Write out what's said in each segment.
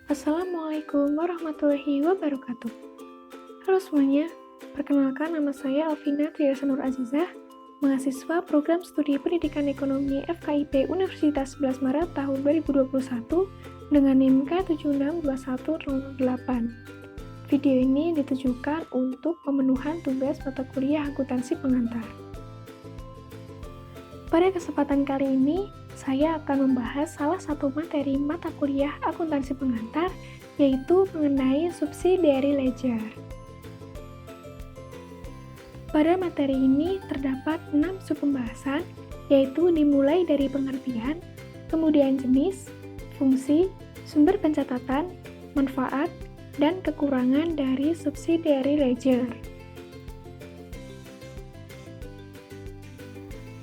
Assalamualaikum warahmatullahi wabarakatuh. Halo semuanya, perkenalkan nama saya Alvina Triasa Nur Azizah, mahasiswa Program Studi Pendidikan Ekonomi FKIP Universitas 11 Maret tahun 2021 dengan NIM K762108. Video ini ditujukan untuk pemenuhan tugas mata kuliah akuntansi pengantar. Pada kesempatan kali ini, saya akan membahas salah satu materi mata kuliah akuntansi pengantar, yaitu mengenai subsidiary ledger. Pada materi ini terdapat 6 subpembahasan, yaitu dimulai dari pengertian, kemudian jenis, fungsi, sumber pencatatan, manfaat, dan kekurangan dari subsidiary ledger.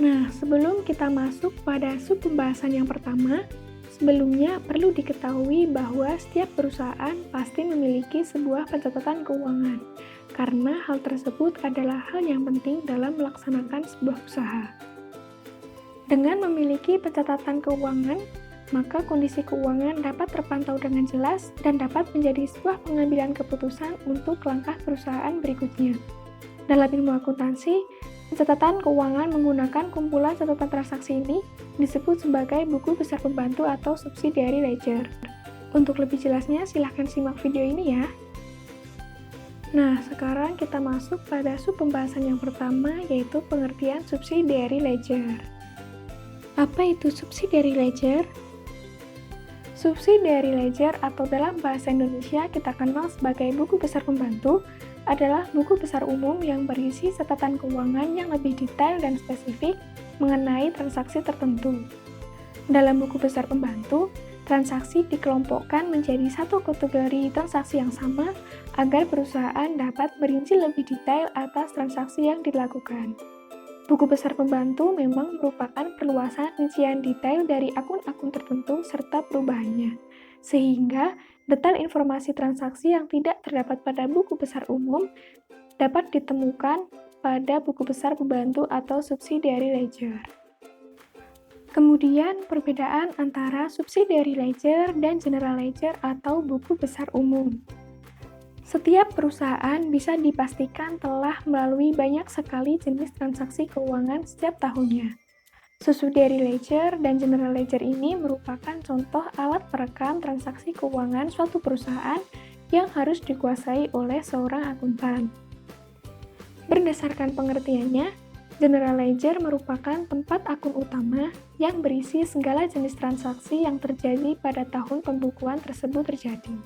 Nah, sebelum kita masuk pada subpembahasan yang pertama, sebelumnya perlu diketahui bahwa setiap perusahaan pasti memiliki sebuah pencatatan keuangan, karena hal tersebut adalah hal yang penting dalam melaksanakan sebuah usaha. Dengan memiliki pencatatan keuangan, maka kondisi keuangan dapat terpantau dengan jelas dan dapat menjadi sebuah pengambilan keputusan untuk langkah perusahaan berikutnya. Dalam ilmu akuntansi, pencatatan keuangan menggunakan kumpulan catatan transaksi ini disebut sebagai buku besar pembantu atau subsidiary ledger. Untuk lebih jelasnya, silahkan simak video ini ya. Nah, sekarang kita masuk pada subpembahasan yang pertama, yaitu pengertian subsidiary ledger. Apa itu subsidiary ledger? Subsidiary ledger atau dalam bahasa Indonesia kita kenal sebagai buku besar pembantu adalah buku besar umum yang berisi catatan keuangan yang lebih detail dan spesifik mengenai transaksi tertentu. Dalam buku besar pembantu, transaksi dikelompokkan menjadi satu kategori transaksi yang sama agar perusahaan dapat merinci lebih detail atas transaksi yang dilakukan. Buku besar pembantu memang merupakan perluasan rincian detail dari akun-akun tertentu serta perubahannya, sehingga detail informasi transaksi yang tidak terdapat pada buku besar umum dapat ditemukan pada buku besar pembantu atau subsidiary ledger. Kemudian, perbedaan antara subsidiary ledger dan general ledger atau buku besar umum. Setiap perusahaan bisa dipastikan telah melalui banyak sekali jenis transaksi keuangan setiap tahunnya. Subsidiary ledger dan general ledger ini merupakan contoh alat perekam transaksi keuangan suatu perusahaan yang harus dikuasai oleh seorang akuntan. Berdasarkan pengertiannya, general ledger merupakan tempat akun utama yang berisi segala jenis transaksi yang terjadi pada tahun pembukuan tersebut terjadi.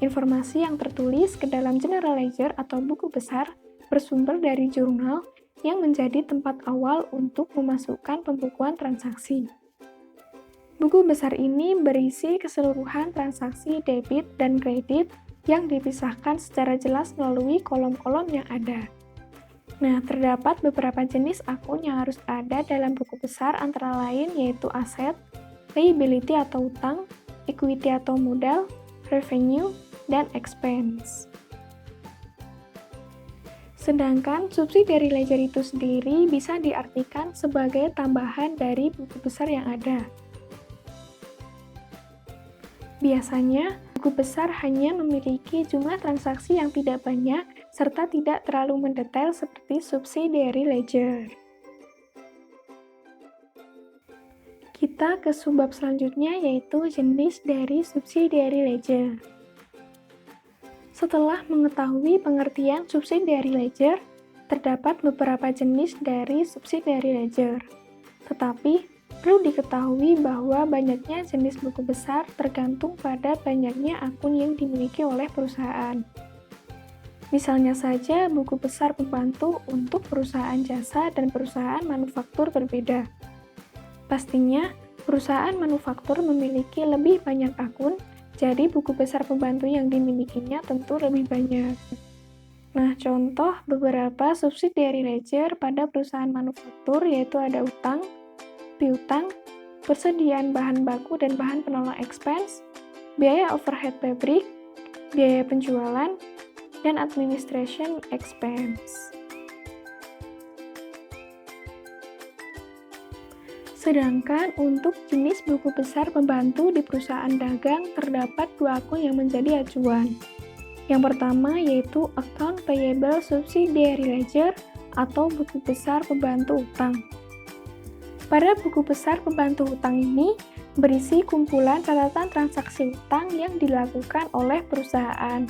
Informasi yang tertulis ke dalam general ledger atau buku besar bersumber dari jurnal yang menjadi tempat awal untuk memasukkan pembukuan transaksi. Buku besar ini berisi keseluruhan transaksi debit dan kredit yang dipisahkan secara jelas melalui kolom-kolom yang ada. Nah, terdapat beberapa jenis akun yang harus ada dalam buku besar antara lain yaitu aset, liability atau utang, equity atau modal, revenue, dan expense. Sedangkan subsidiary ledger itu sendiri bisa diartikan sebagai tambahan dari buku besar yang ada. Biasanya, buku besar hanya memiliki jumlah transaksi yang tidak banyak serta tidak terlalu mendetail seperti subsidiary ledger. Kita ke subbab selanjutnya yaitu jenis dari subsidiary ledger. Setelah mengetahui pengertian subsidiary ledger, terdapat beberapa jenis dari subsidiary ledger. Tetapi, perlu diketahui bahwa banyaknya jenis buku besar tergantung pada banyaknya akun yang dimiliki oleh perusahaan. Misalnya saja buku besar pembantu untuk perusahaan jasa dan perusahaan manufaktur berbeda. Pastinya, perusahaan manufaktur memiliki lebih banyak akun, jadi buku besar pembantu yang dimilikinya tentu lebih banyak. Nah, contoh beberapa subsidiary ledger pada perusahaan manufaktur yaitu ada utang, piutang, persediaan bahan baku dan bahan penolong expense, biaya overhead pabrik, biaya penjualan, dan administration expense. Sedangkan untuk jenis buku besar pembantu di perusahaan dagang terdapat dua akun yang menjadi acuan. Yang pertama yaitu Account Payable Subsidiary Ledger atau buku besar pembantu utang. Pada buku besar pembantu utang ini berisi kumpulan catatan transaksi utang yang dilakukan oleh perusahaan.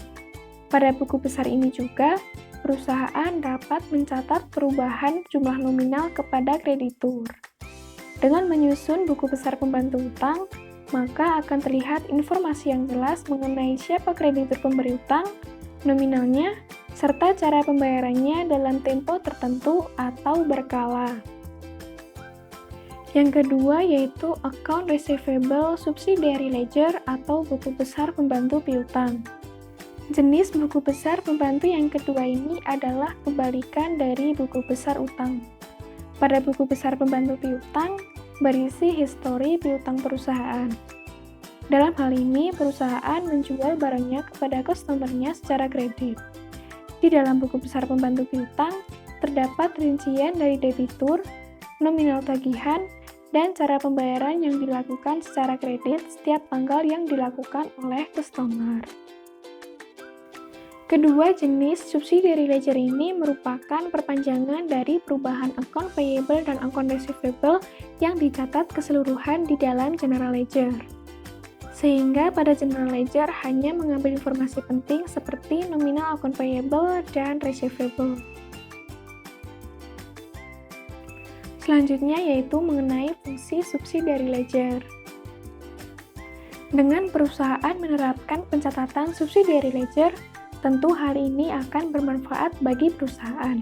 Pada buku besar ini juga, perusahaan dapat mencatat perubahan jumlah nominal kepada kreditur. Dengan menyusun buku besar pembantu utang, maka akan terlihat informasi yang jelas mengenai siapa kreditur pemberi utang, nominalnya, serta cara pembayarannya dalam tempo tertentu atau berkala. Yang kedua yaitu Account Receivable Subsidiary Ledger atau buku besar pembantu piutang. Jenis buku besar pembantu yang kedua ini adalah kebalikan dari buku besar utang. Pada buku besar pembantu piutang, berisi histori piutang perusahaan. Dalam hal ini, perusahaan menjual barangnya kepada customer-nya secara kredit. Di dalam buku besar pembantu piutang, terdapat rincian dari debitur, nominal tagihan, dan cara pembayaran yang dilakukan secara kredit setiap tanggal yang dilakukan oleh customer. Kedua jenis subsidiary ledger ini merupakan perpanjangan dari perubahan account payable dan account receivable yang dicatat keseluruhan di dalam general ledger. Sehingga pada general ledger hanya mengambil informasi penting seperti nominal account payable dan receivable. Selanjutnya yaitu mengenai fungsi subsidiary ledger. Dengan perusahaan menerapkan pencatatan subsidiary ledger, tentu hal ini akan bermanfaat bagi perusahaan.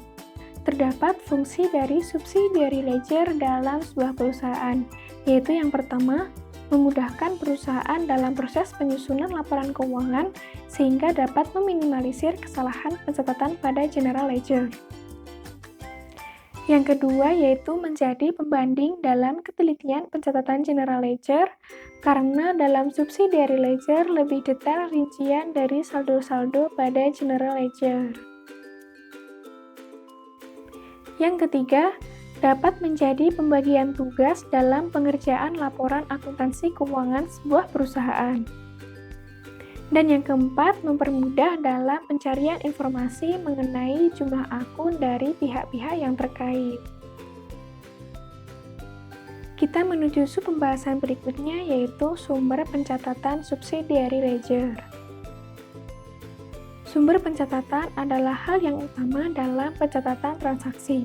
Terdapat fungsi dari subsidiary ledger dalam sebuah perusahaan, yaitu yang pertama, memudahkan perusahaan dalam proses penyusunan laporan keuangan sehingga dapat meminimalisir kesalahan pencatatan pada general ledger. Yang kedua yaitu menjadi pembanding dalam ketelitian pencatatan general ledger karena dalam subsidiary ledger lebih detail rincian dari saldo-saldo pada general ledger. Yang ketiga, dapat menjadi pembagian tugas dalam pengerjaan laporan akuntansi keuangan sebuah perusahaan. Dan yang keempat, mempermudah dalam pencarian informasi mengenai jumlah akun dari pihak-pihak yang terkait. Kita menuju pembahasan berikutnya yaitu sumber pencatatan subsidiary ledger. Sumber pencatatan adalah hal yang utama dalam pencatatan transaksi.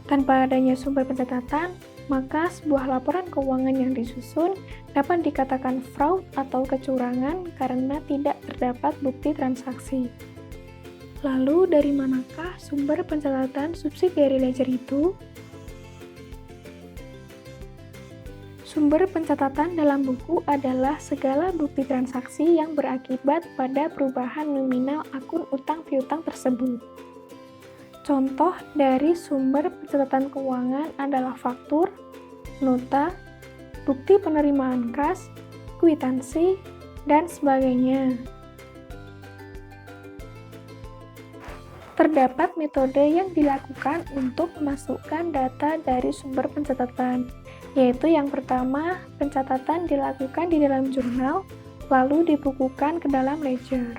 Tanpa adanya sumber pencatatan, maka sebuah laporan keuangan yang disusun dapat dikatakan fraud atau kecurangan karena tidak terdapat bukti transaksi. Lalu dari manakah sumber pencatatan subsidiary ledger itu? Sumber pencatatan dalam buku adalah segala bukti transaksi yang berakibat pada perubahan nominal akun utang piutang tersebut. Contoh dari sumber pencatatan keuangan adalah faktur, nota, bukti penerimaan kas, kwitansi, dan sebagainya. Terdapat metode yang dilakukan untuk memasukkan data dari sumber pencatatan, yaitu yang pertama, pencatatan dilakukan di dalam jurnal, lalu dibukukan ke dalam ledger.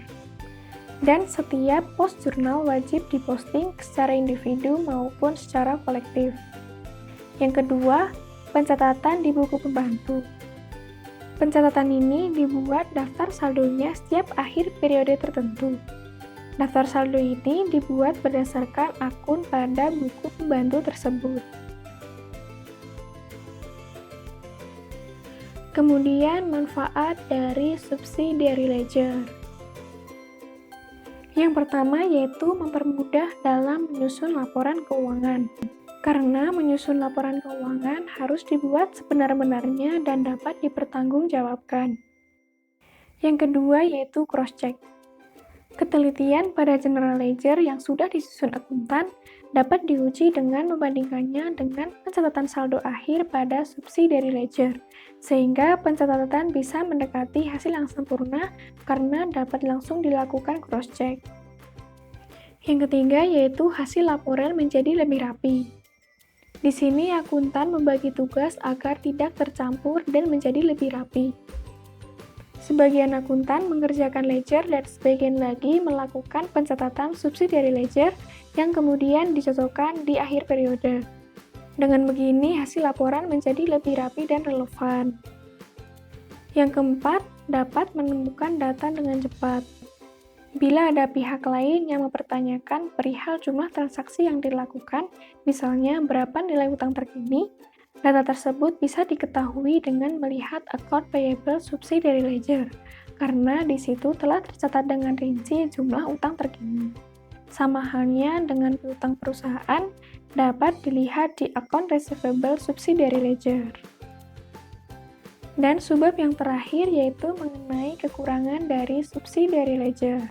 Dan setiap post jurnal wajib diposting secara individu maupun secara kolektif. Yang kedua, pencatatan di buku pembantu. Pencatatan ini dibuat daftar saldonya setiap akhir periode tertentu. Daftar saldo ini dibuat berdasarkan akun pada buku pembantu tersebut. Kemudian manfaat dari subsidiary ledger. Yang pertama yaitu mempermudah dalam menyusun laporan keuangan. Karena menyusun laporan keuangan harus dibuat sebenar-benarnya dan dapat dipertanggungjawabkan. Yang kedua yaitu cross-check. Ketelitian pada general ledger yang sudah disusun akuntan dapat diuji dengan membandingkannya dengan pencatatan saldo akhir pada subsidiary ledger, sehingga pencatatan bisa mendekati hasil yang sempurna karena dapat langsung dilakukan cross-check. Yang ketiga yaitu hasil laporan menjadi lebih rapi. Di sini akuntan membagi tugas agar tidak tercampur dan menjadi lebih rapi. Sebagian akuntan mengerjakan ledger dan sebagian lagi melakukan pencatatan subsidiary ledger yang kemudian dicocokkan di akhir periode. Dengan begini, hasil laporan menjadi lebih rapi dan relevan. Yang keempat, dapat menemukan data dengan cepat. Bila ada pihak lain yang mempertanyakan perihal jumlah transaksi yang dilakukan, misalnya berapa nilai utang terkini, data tersebut bisa diketahui dengan melihat account payable subsidiary ledger, karena di situ telah tercatat dengan rinci jumlah utang terkini. Sama halnya dengan piutang perusahaan, dapat dilihat di account receivable subsidiary ledger. Dan subbab yang terakhir yaitu mengenai kekurangan dari subsidiary ledger.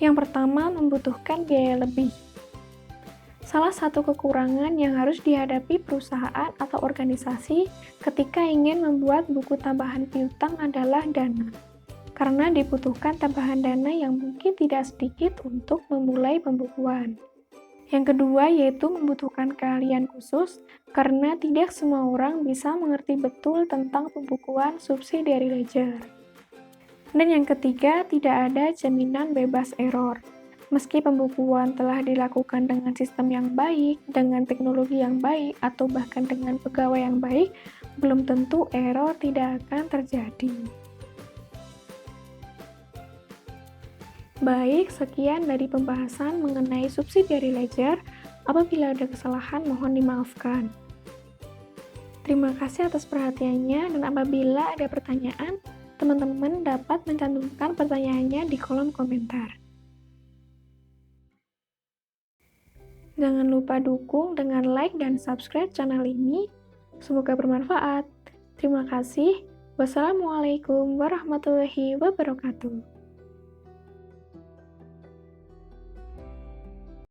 Yang pertama, membutuhkan biaya lebih. Salah satu kekurangan yang harus dihadapi perusahaan atau organisasi ketika ingin membuat buku tambahan piutang adalah dana. Karena dibutuhkan tambahan dana yang mungkin tidak sedikit untuk memulai pembukuan. Yang kedua yaitu membutuhkan keahlian khusus, karena tidak semua orang bisa mengerti betul tentang pembukuan subsidiary ledger. Dan yang ketiga, tidak ada jaminan bebas error. Meski pembukuan telah dilakukan dengan sistem yang baik, dengan teknologi yang baik, atau bahkan dengan pegawai yang baik, belum tentu error tidak akan terjadi. Baik, sekian dari pembahasan mengenai subsidiary ledger. Apabila ada kesalahan, mohon dimaafkan. Terima kasih atas perhatiannya, dan apabila ada pertanyaan, teman-teman dapat mencantumkan pertanyaannya di kolom komentar. Jangan lupa dukung dengan like dan subscribe channel ini. Semoga bermanfaat. Terima kasih. Wassalamualaikum warahmatullahi wabarakatuh.